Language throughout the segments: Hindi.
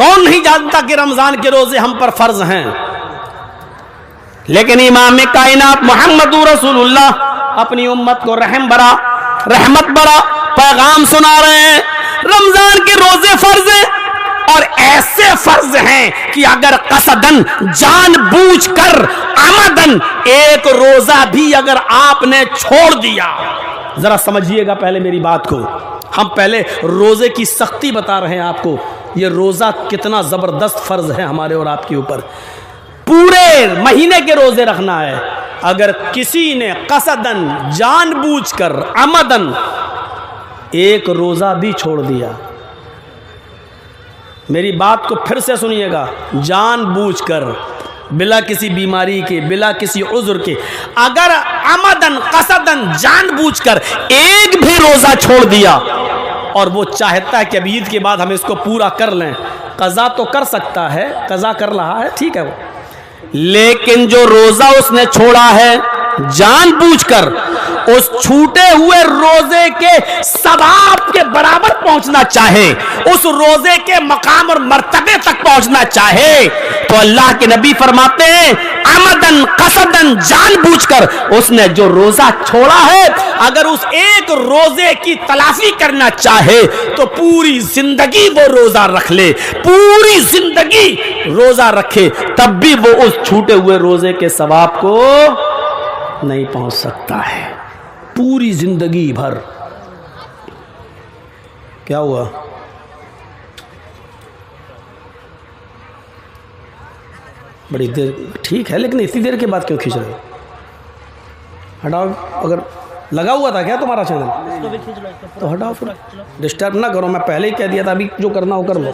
कौन नहीं जानता कि रमजान के रोजे हम पर फर्ज हैं। लेकिन इमाम कायनात मोहम्मद रसूलुल्लाह अपनी उम्मत को रहमत बड़ा पैगाम सुना रहे हैं। रमजान के रोजे फर्ज हैं और ऐसे फर्ज हैं कि अगर कसदन जानबूझकर आमदन एक रोजा भी अगर आपने छोड़ दिया, जरा समझिएगा पहले मेरी बात को। हम पहले रोजे की सख्ती बता रहे हैं आपको, ये रोजा कितना जबरदस्त फर्ज है हमारे और आपके ऊपर। पूरे महीने के रोजे रखना है। अगर किसी ने कसदन जानबूझकर आमदन एक रोजा भी छोड़ दिया, मेरी बात को फिर से सुनिएगा, जानबूझकर, बिला किसी बीमारी के, बिला किसी उज़्र के, अगर आमदन कसदन जानबूझकर एक भी रोजा छोड़ दिया और वो चाहता है कि अब ईद के बाद हम इसको पूरा कर लें, कज़ा तो कर सकता है, कज़ा कर रहा है, ठीक है वो, लेकिन जो रोजा उसने छोड़ा है जानबूझकर, उस छूटे हुए रोजे के सवाब के बराबर पहुंचना चाहे, उस रोजे के मकाम और मर्तबे तक पहुंचना चाहे, तो अल्लाह के नबी फरमाते हैं आमदन कसदन जानबूझकर उसने जो रोजा छोड़ा है, अगर उस एक रोजे की तलाफी करना चाहे तो पूरी जिंदगी वो रोजा रख ले, पूरी जिंदगी रोजा रखे, तब भी वो उस छूटे हुए रोजे के सवाब को नहीं पहुंच सकता है। पूरी जिंदगी भर। क्या हुआ? बड़ी देर ठीक है, लेकिन इतनी देर के बाद क्यों खींच रहे हो? हटाओ। अगर लगा हुआ था क्या तुम्हारा चैनल तो हटाओ, फिर डिस्टर्ब ना करो। मैं पहले ही कह दिया था, अभी जो करना हो कर लो।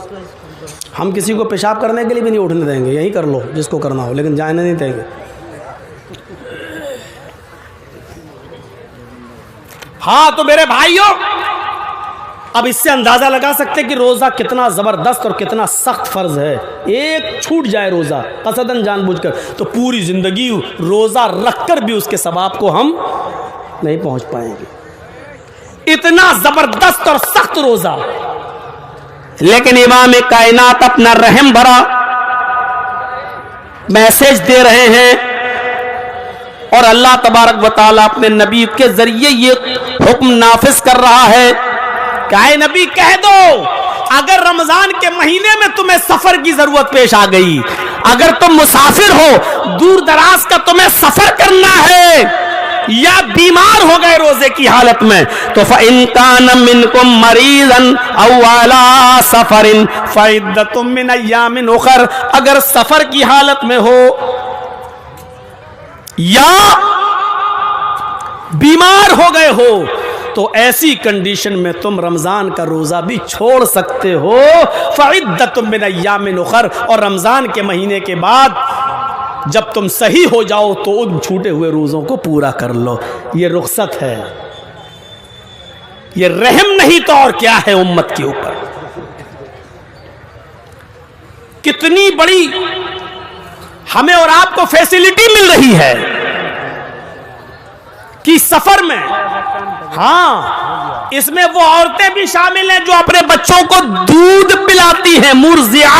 हम किसी को पेशाब करने के लिए भी नहीं उठने देंगे, यही कर लो जिसको करना हो, लेकिन जाने नहीं देंगे। हाँ तो मेरे भाइयों, अब इससे अंदाजा लगा सकते कि रोजा कितना जबरदस्त और कितना सख्त फर्ज है। एक छूट जाए रोजा कसदन जानबूझकर तो पूरी जिंदगी रोजा रखकर भी उसके सवाब को हम नहीं पहुंच पाएंगे। इतना जबरदस्त और सख्त रोजा। लेकिन इमाम कायनात अपना रहम भरा मैसेज दे रहे हैं और अल्लाह तबारक व तआला अपने नबी के जरिए ये हुक्म नाफिज कर रहा है। क्या है नबी, कह दो अगर रमजान के महीने में तुम्हें सफर की जरूरत पेश आ गई, अगर तुम मुसाफिर हो, दूर दराज का तुम्हें सफर करना है या बीमार हो गए रोजे की हालत में, तो फ़इन कान मिनकुम मरीज़न औ अला सफरिन फ़इद्दतुम मिन अय्यामिन उखर, अगर सफर की हालत में हो या बीमार हो गए हो तो ऐसी कंडीशन में तुम रमजान का रोजा भी छोड़ सकते हो। फ़इद्दतुम मिन अय्यामिन उखर, और रमजान के महीने के बाद जब तुम सही हो जाओ तो उन छूटे हुए रोजों को पूरा कर लो। ये रुखसत है, ये रहम नहीं तो और क्या है उम्मत के ऊपर। कितनी बड़ी हमें और आपको फैसिलिटी मिल रही है कि सफर में, हाँ, इसमें वो औरतें भी शामिल हैं जो अपने बच्चों को दूध पिलाती हैं, मुर्जिया।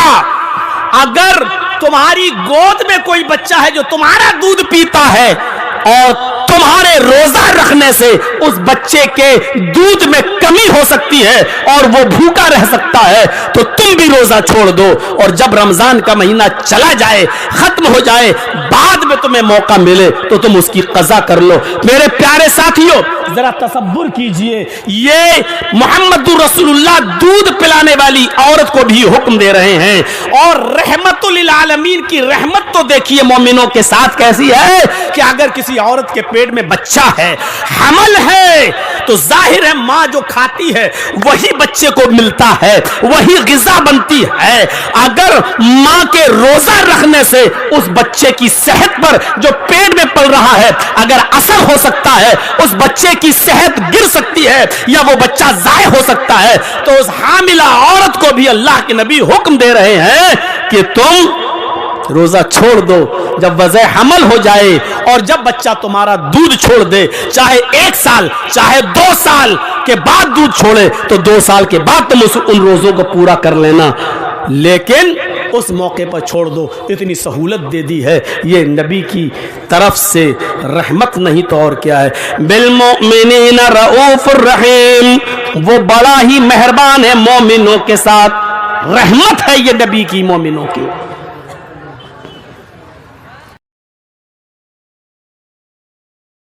अगर तुम्हारी गोद में कोई बच्चा है जो तुम्हारा दूध पीता है और तुम्हारे रोजा रखने से उस बच्चे के दूध में कमी हो सकती है और वो भूखा रह सकता है, तो तुम भी रोजा छोड़ दो और जब रमजान का महीना चला जाए, खत्म हो जाए, बाद में तुम्हें मौका मिले तो तुम उसकी कज़ा कर लो। मेरे प्यारे साथियों, जरा तसव्वुर कीजिए, ये मोहम्मदुर रसूलुल्लाह दूध पिलाने वाली औरत को भी हुक्म दे रहे हैं। और रहमतुल लिल आलमीन की रहमत तो देखिए मोमिनों के साथ कैसी है कि अगर किसी औरत के पेट में बच्चा है, हमल है, तो जाहिर है मां जो खाती है वही बच्चे को मिलता है, वही ग़िज़ा बनती है। अगर मां के रोजा रखने से उस बच्चे की सेहत पर जो पेट में पल रहा है अगर असर हो सकता है, उस बच्चे की सेहत गिर सकती है या वो बच्चा ज़ाय हो सकता है, तो उस हामिला औरत को भी अल्लाह के नबी हुक्म दे रहे हैं कि तुम रोजा छोड़ दो जब वज़े हमल हो जाए। और जब बच्चा तुम्हारा दूध छोड़ दे, चाहे 1 साल चाहे 2 साल के बाद दूध छोड़े, तो 2 साल के बाद तुम उन रोजों को पूरा कर लेना। लेकिन उस मौके पर छोड़ दो, इतनी सहूलत दे दी है, ये नबी की तरफ से रहमत नहीं तो और क्या है। बिलमुमिनीन रऊफुर रहीम, वो बड़ा ही मेहरबान है मोमिनों के साथ, रहमत है ये नबी की मोमिनों की।